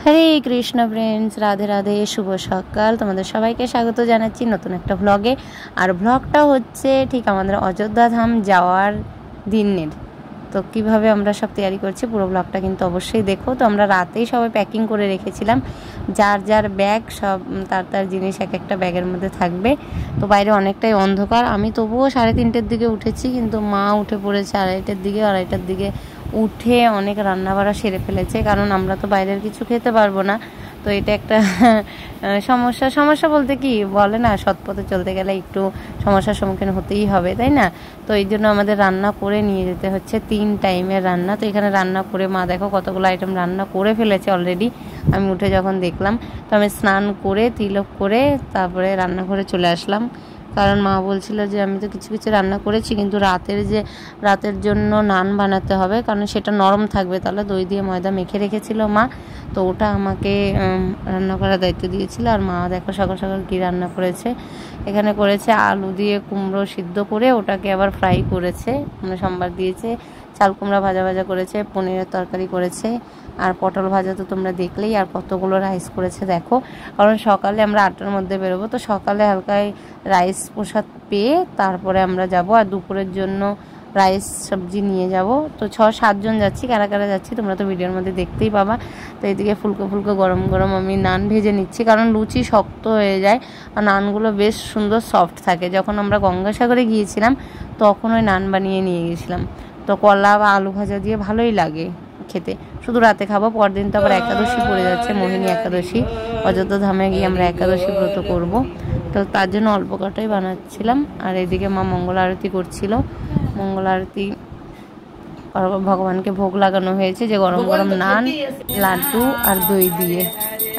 হরে Krishna friends, Radhe Radhe, শুভ সকাল। তোমাদের সবাইকে স্বাগত জানাচ্ছি নতুন একটা ভ্লগে। আর ভ্লগটা হচ্ছে ঠিক আমাদের অযোধ্যা ধাম যাওয়ার দিনের। তো কীভাবে আমরা সব তৈরি করছি পুরো ভ্লগটা কিন্তু অবশ্যই দেখো। তো আমরা রাতেই সবাই প্যাকিং করে রেখেছিলাম, যার যার ব্যাগ সব তার জিনিস এক একটা ব্যাগের মধ্যে থাকবে। তো বাইরে অনেকটাই অন্ধকার, আমি তবুও 3:30-র দিকে উঠেছি, কিন্তু মা উঠে পড়েছে 2:30-2:30-র দিকে। উঠে অনেক রান্নাবাড়া সেরে ফেলেছে, কারণ আমরা তো বাইরের কিছু খেতে পারবো না। তো এটা একটা সমস্যা বলতে কি বলে না, সৎপথে চলতে গেলে একটু সমস্যার সম্মুখীন হতেই হবে, তাই না? তো এই জন্য আমাদের রান্না করে নিয়ে যেতে হচ্ছে 3 টাইমের রান্না। তো এখানে রান্না করে মা দেখো কতগুলো আইটেম রান্না করে ফেলেছে অলরেডি। আমি উঠে যখন দেখলাম, তো আমি স্নান করে তিলক করে তারপরে রান্নাঘরে চলে আসলাম, কারণ মা বলছিল যে আমি তো কিছু কিছু রান্না করেছি, কিন্তু রাতের জন্য নান বানাতে হবে, কারণ সেটা নরম থাকবে। তাহলে দই দিয়ে ময়দা মেখে রেখেছিল মা, তো ওটা আমাকে রান্না করার দায়িত্ব দিয়েছিল। আর মা দেখো সকাল সকাল কী রান্না করেছে। এখানে করেছে আলু দিয়ে কুমড়ো সিদ্ধ করে ওটাকে আবার ফ্রাই করেছে, মানে সম্বার দিয়েছে। চাল কুমড়া ভাজা ভাজা করেছে, পনিরের তরকারি করেছে, আর পটল ভাজা তো তোমরা দেখলেই। আর কতগুলো রাইস করেছে দেখো, কারণ সকালে আমরা 8টার মধ্যে বেরোবো। তো সকালে হালকায় রাইস প্রসাদ পেয়ে তারপরে আমরা যাব। আর দুপুরের জন্য রাইস সবজি নিয়ে যাব। তো 6-7 জন যাচ্ছি। কারা কারা যাচ্ছি তোমরা তো ভিডিওর মধ্যে দেখতেই পাবা। তো এদিকে ফুলকো ফুলকো গরম গরম আমি নান ভেজে নিচ্ছি, কারণ লুচি শক্ত হয়ে যায় আর নানগুলো বেশ সুন্দর সফট থাকে। যখন আমরা গঙ্গাসাগরে গিয়েছিলাম তখন ওই নান বানিয়ে নিয়ে গেছিলাম। তো কলা বা আলু ভাজা দিয়ে ভালোই লাগে খেতে। শুধু রাতে খাবো, পরদিন তো আবার একাদশী পড়ে যাচ্ছে, মোহিনী একাদশী। অযোধ্যা ধামে গিয়ে আমরা একাদশী ব্রত করব। তো তার জন্য অল্প কটাই বানাচ্ছিলাম। আর এদিকে মা মঙ্গল আরতি করছিল। মঙ্গল আরতি ভগবানকে ভোগ লাগানো হয়েছে, যে গরম গরম নান, লাড্ডু আর দই দিয়ে।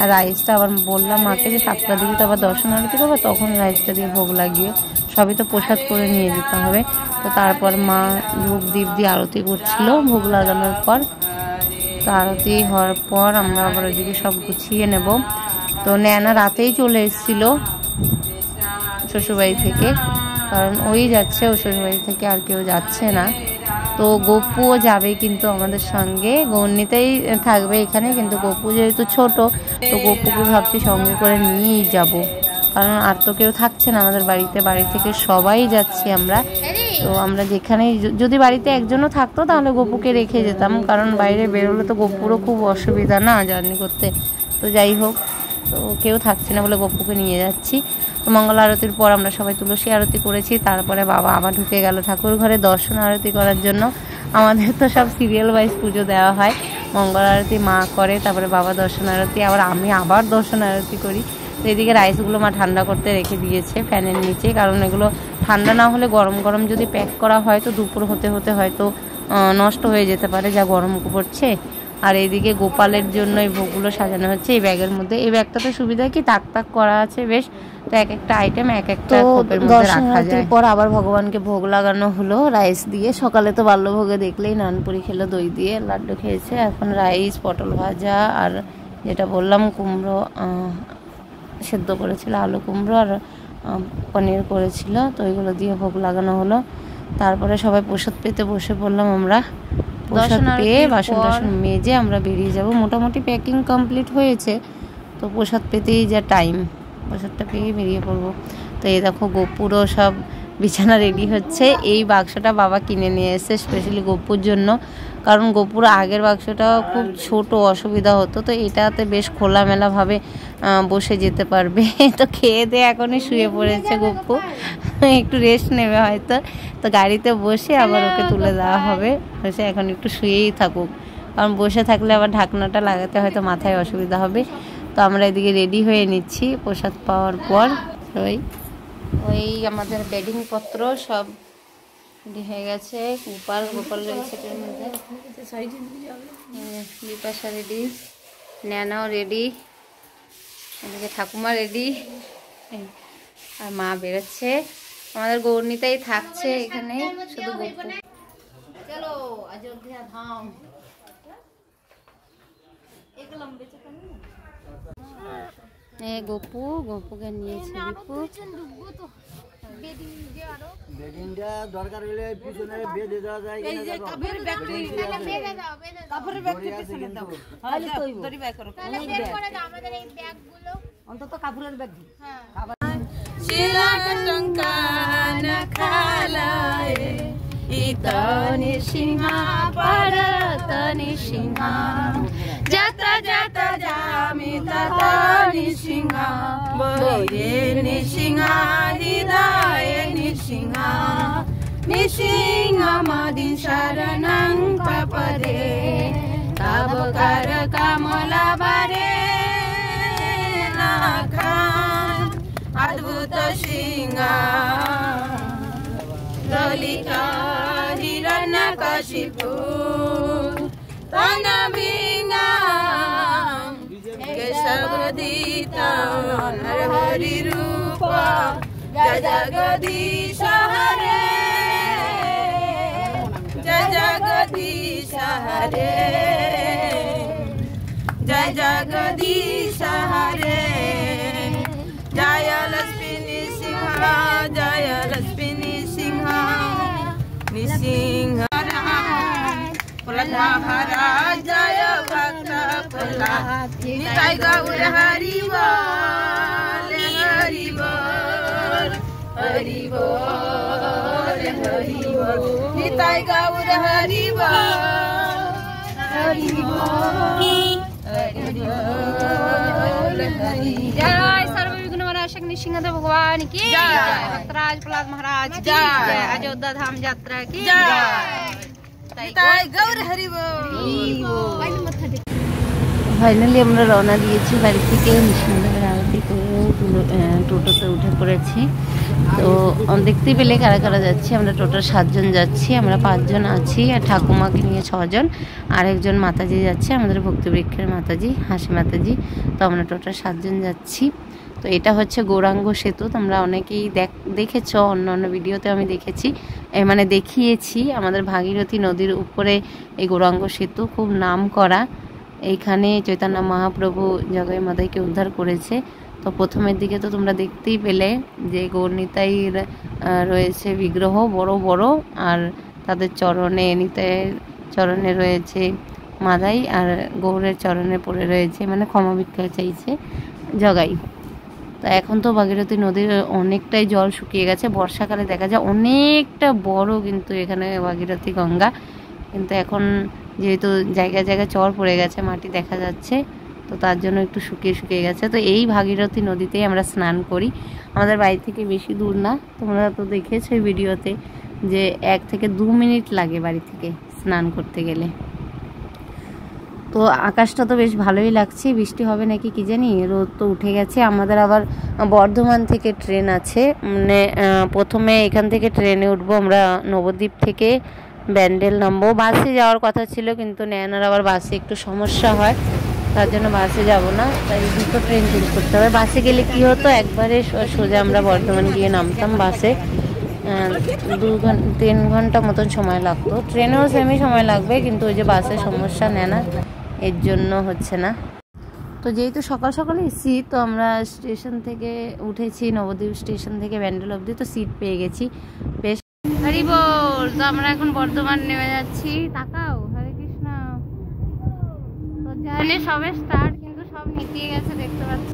আর রাইসটা আবার বললাম মাকে যে 7টার দিকে তো আবার দর্শন আরতি করবো, তখন রাইসটা দিয়ে ভোগ লাগিয়ে সবই তো প্রসাদ করে নিয়ে যেতে হবে। তো তারপর মা ধূপ দীপ দিয়ে আরতি করছিল ভোগ লাগানোর পর। তো আরতি হওয়ার পর আমরা আবার ওইদিকে সব গুছিয়ে নেব। তো নেনা রাতেই চলে এসেছিল শ্বশুরবাড়ি থেকে, কারণ ওই যাচ্ছে, ও শ্বশুরবাড়ি থেকে আর কেউ যাচ্ছে না। তো গপুও যাবে কিন্তু আমাদের সঙ্গে, গৌরনীতেই থাকবে এখানে, কিন্তু গপু যেহেতু ছোট, তো গপুকে ভাবছি সঙ্গে করে নিয়েই যাব, কারণ আর তো কেউ থাকছে না আমাদের বাড়িতে। বাড়ি থেকে সবাই যাচ্ছি আমরা। তো আমরা যেখানেই, যদি বাড়িতে একজনও থাকতো তাহলে গপুকে রেখে যেতাম, কারণ বাইরে বেরোলে তো গপুরও খুব অসুবিধা না জার্নি করতে। তো যাই হোক, তো কেউ থাকছে না বলে গপুকে নিয়ে যাচ্ছি। তো মঙ্গল আরতির পর আমরা সবাই তুলসী আরতি করেছি। তারপরে বাবা আবার ঢুকে গেল ঠাকুর ঘরে দর্শন আরতি করার জন্য। আমাদের তো সব সিরিয়াল ওয়াইজ পুজো দেওয়া হয়, মঙ্গল আরতি মা করে, তারপরে বাবা দর্শন আরতি, আবার আমি আবার দর্শন আরতি করি। তো এদিকে রাইসগুলো মা ঠান্ডা করতে রেখে দিয়েছে ফ্যানের নিচে, কারণ এগুলো ঠান্ডা না হলে গরম গরম যদি প্যাক করা হয় তো দুপুর হতে হতে হয়তো নষ্ট হয়ে যেতে পারে, যা গরম পড়ছে। আর এইদিকে গোপালের জন্য এই ভোগগুলো সাজানো হচ্ছে এই ব্যাগের মধ্যে। এই ব্যাগটাতে সুবিধা কি, তাক তাক করা আছে বেশ, তো এক একটা আইটেম এক একটা খোপের মধ্যে রাখা যায়। পর আবার ভগবানকে ভোগ লাগানো হলো রাইস দিয়ে। সকালে তো বাল্যভোগে দেখলেই নানপুরি খেলো, দই দিয়ে লাড্ডু খেয়েছে। এখন রাইস, পটল ভাজা, আর যেটা বললাম কুমড়ো সেদ্ধ করেছিল, আলু কুমড়ো, আর পনির করেছিল। তো ওইগুলো দিয়ে ভোগ লাগানো হলো। তারপরে সবাই প্রসাদ পেতে বসে পড়লাম আমরা। প্রসাদ পেয়ে বাসন টাসন মেজে আমরা বেরিয়ে যাব। মোটামুটি প্যাকিং কমপ্লিট হয়েছে, তো প্রসাদ পেতেই যা টাইম, প্রসাদটা পেয়ে বেরিয়ে পড়বো। তো এই দেখো গপুরও সব বিছানা রেডি হচ্ছে। এই বাক্সটা বাবা কিনে নিয়ে এসেছে স্পেশালি গপুর জন্য, কারণ গপুর আগের বাক্সটা খুব ছোট, অসুবিধা হতো। তো এটাতে বেশ খোলামেলাভাবে বসে যেতে পারবে। তো খেয়ে দিয়ে এখনই শুয়ে পড়েছে গপু, একটু রেস্ট নেবে হয়তো। তো গাড়িতে বসে আবার ওকে তুলে দেওয়া হবে, বসে এখন একটু শুয়েই থাকুক, কারণ বসে থাকলে আবার ঢাকনাটা লাগাতে হয়তো মাথায় অসুবিধা হবে। তো আমরা এদিকে রেডি হয়ে নিচ্ছি প্রসাদ পাওয়ার পর। ওই আমাদের বেডিং পত্র সব রেডি হয়ে গেছে। গোপাল রয়েছে এটার মধ্যে, বিপাশা রেডি, ন্যানাও রেডি, এদিকে ঠাকুমা রেডি, আর মা বেরোচ্ছে। আমাদের গৌরনীতাই থাকছে এখানে, শুধু গপু। চলো অযোধ্যা ধাম। গপুকে নিয়েছে দীপু, বেডিংটা দরকার হলে পিছনে বেঁধে দেওয়া যায় এই যে কাপড়ের ব্যাগটা বেঁধে দাও কাপড়ের ব্যাগটা পিছনে দাও তাহলে কইবো দড়ি ব্যাগ করো তাহলে বের করে দাও আমাদের এই ব্যাগগুলো অন্তত কাপড়ের ব্যাগ দিই হ্যাঁ শিলাটা টঙ্কানা খালায়ে ইতানি সিংহা পারতনি সিংহা যাতা যাতা জামি তাতানি সিংহা বয়ে নিসিংহা হৃদয়ে নিসিংহা নিসিংহা মাদি শরণং পপদে তব কর কমলা বারে নাখান অদ্ভুত সিংহা ললিতা হিরণ্যকশিপু তনবিঙ্গা কেশবদিতা নরহরি রূপ জয় জগদীশ হরে জয় জগদীশ হরে জয় জগদীশ হরে জয় লক্ষ্মী নৃসিংহা জয় লক্ষ্মী নৃসিংহা নৃসিংহ প্রহ্লাদ জয় ভক্ত প্রহ্লাদ নিতাই গৌর হরি বল হরি বল হরি বল হরি বল নিতাই গৌর হরি বল হরি বল হরি বল হরি জয় सर्वविघ्न विनाशक नृसिंहदेव भगवान की जय भक्तराज प्रहलाद महाराज की जय अयोध्या धाम यात्रा की जय गौर हरि बोल। ফাইনালি আমরা রওনা দিয়েছি বাড়ি থেকে নৃসিংহদেবের আরতি করেও টোটোতে উঠে পড়েছি। তো দেখতে পেলে কারা কারা যাচ্ছি, আমরা টোটাল 7 জন যাচ্ছি, আমরা 5 জন আছি আর ঠাকুমাকে নিয়ে 6 জন, আর একজন মাতাজি যাচ্ছে আমাদের ভক্তিবৃক্ষের মাতাজি হাসি মাতাজি। তো আমরা টোটাল 7 জন যাচ্ছি। তো এটা হচ্ছে গৌরাঙ্গ সেতু, তোমরা অনেকেই দেখেছ, অন্য অন্য ভিডিওতে আমি দেখেছি মানে দেখিয়েছি। আমাদের ভাগীরথী নদীর উপরে এই গৌরাঙ্গ সেতু খুব নাম করা। এইখানে চৈতন্য মহাপ্রভু জগাই মাদাইকে উদ্ধার করেছে। তো প্রথমের দিকে তো তোমরা দেখতেই পেলে যে গৌরনিতাইয়ের রয়েছে বিগ্রহ বড় বড়, আর তাদের চরণে নিতাইয়ের চরণে রয়েছে মাদাই, আর গৌরের চরণে পড়ে রয়েছে মানে ক্ষমা ভিক্ষা চাইছে জগাই। তো এখন তো ভাগীরথী নদীর অনেকটাই জল শুকিয়ে গেছে, বর্ষাকালে দেখা যায় অনেকটা বড় কিন্তু এখানে ভাগীরথী গঙ্গা, কিন্তু এখন যেহেতু জায়গায় জায়গায় চর পড়ে গেছে, মাটি দেখা যাচ্ছে, তো তার জন্য একটু শুকিয়ে গেছে। তো এই ভাগীরথী নদীতেই আমরা স্নান করি, আমাদের বাড়ি থেকে বেশি দূর না, তোমরা তো দেখেছো এই ভিডিওতে যে 1 থেকে 2 মিনিট লাগে বাড়ি থেকে স্নান করতে গেলে। তো আকাশটা তো বেশ ভালোই লাগছে, বৃষ্টি হবে নাকি কি জানি, রোদ তো উঠে গেছে। আমাদের আবার বর্ধমান থেকে ট্রেন আছে, মানে প্রথমে এখান থেকে ট্রেনে উঠবো আমরা, নবদ্বীপ থেকে ব্যান্ডেল নামবো। বাসে যাওয়ার কথা ছিল কিন্তু নেয়ানোর আবার বাসে একটু সমস্যা হয়, তার জন্য বাসে যাব না, তাই দুটো ট্রেন চেঞ্জ করতে হবে। বাসে গেলে কি হতো, একবারে সোজা আমরা বর্ধমান গিয়ে নামতাম, বাসে 3 ঘন্টা মতন সময় লাগতো। ট্রেনেও সেমই সময় লাগবে, কিন্তু ওই যে বাসে সমস্যা নেয় না, এর জন্য হচ্ছে না। তো যেহেতু সকাল সকালে এসেছি, তো আমরা স্টেশন থেকে উঠেছি, নবদ্বীপ স্টেশন থেকে ব্যান্ডেল অবধি, তো সিট পেয়ে গেছি বেশ। হরি বল। তো আমরা এখন বর্ধমান নেমে যাচ্ছি, তাকাও হরে কৃষ্ণ। তো জার্নি সবে স্টার্ট, কিন্তু সব নিতিয়ে গেছে দেখতে পাচ্ছ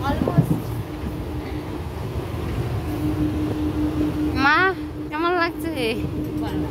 অলমোস্ট। মা কেমন লাগছে? খুব ভালো।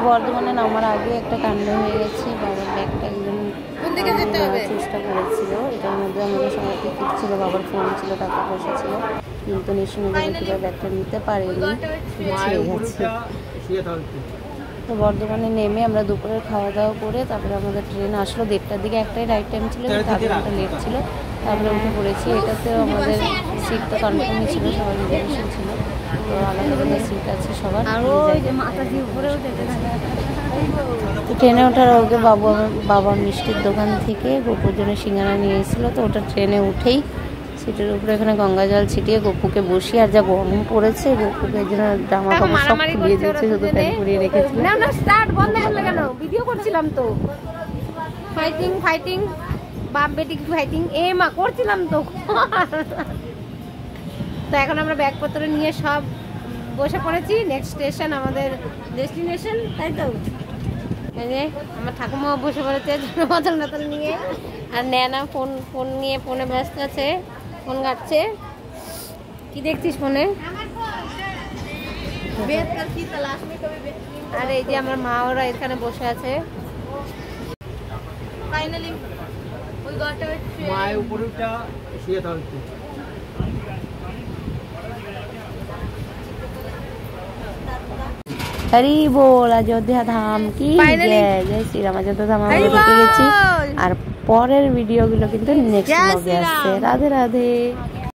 বর্ধমানে নামার আগে একটা কাণ্ড হয়ে গেছে, বাবার ব্যাগটা একজন চেষ্টা করেছিল, এটার মধ্যে আমাদের সবাই টিকিট ছিল, বাবার ফোন ছিল, টাকা পয়সা ছিল, কিন্তু নৃসিংহদেব ব্যাগটা নিতে পারেনি, ছিঁড়ে গেছে। তো বর্ধমানে নেমে আমরা দুপুরের খাওয়া দাওয়া করে তারপরে আমাদের ট্রেন আসলো 1:30টার দিকে, একটাই রাইট টাইম ছিল, 1 ঘন্টা লেট ছিল। তারপরে উঠে পড়েছি। এটাতেও আমাদের সিট তো কনফার্মই ছিল, সবার রিজার্ভেশন ছিল, তো আলাদা আলাদা সিট আছে সবার। ট্রেনে ওঠার আগে বাবা মিষ্টির দোকান থেকে গোপুর জন্য সিঙ্গারা নিয়ে এসেছিলো, তো ওটা ট্রেনে উঠেই সিটের উপরে এখানে গঙ্গা জল ছিটিয়ে গপুকে বসিয়ে, আর যা গরম পড়েছে গপুকে এই জন্য জামা কাপড় সব খুলিয়ে দিয়েছে, শুধু প্যান্ট পরিয়ে রেখেছিল। না না স্টার্ট বন্ধ করলে কেন? ভিডিও করছিলাম তো, ফাইটিং ফাইটিং বাপ বেটি ফাইটিং এ মা করছিলাম তো। তো এখন আমরা ব্যাগপত্র নিয়ে সব বসে পড়েছি, নেক্সট স্টেশন আমাদের ডেস্টিনেশন, তাই তো? এই যে আমার ঠাকুমাও বসে পড়েছে বোতল বোতল নিয়ে, আর নেনা ফোন নিয়ে ফোনে ব্যস্ত আছে, ফোন ঘাটছে। কি দেখছিস ফোনে? আর এই যে আমার মা ওরা এখানে বসে আছে। ফাইনালি ওই গটে মায়ের উপরটা শুয়ে থাকতো। হরি বল, অযোধ্যা ধাম কি জয়, জয় শ্রীরাম। অযোধ্যা ধাম আমরা ঢুকে গেছি, আর পরের ভিডিওগুলো কিন্তু নেক্সট ব্লগে আসছে। রাধে রাধে।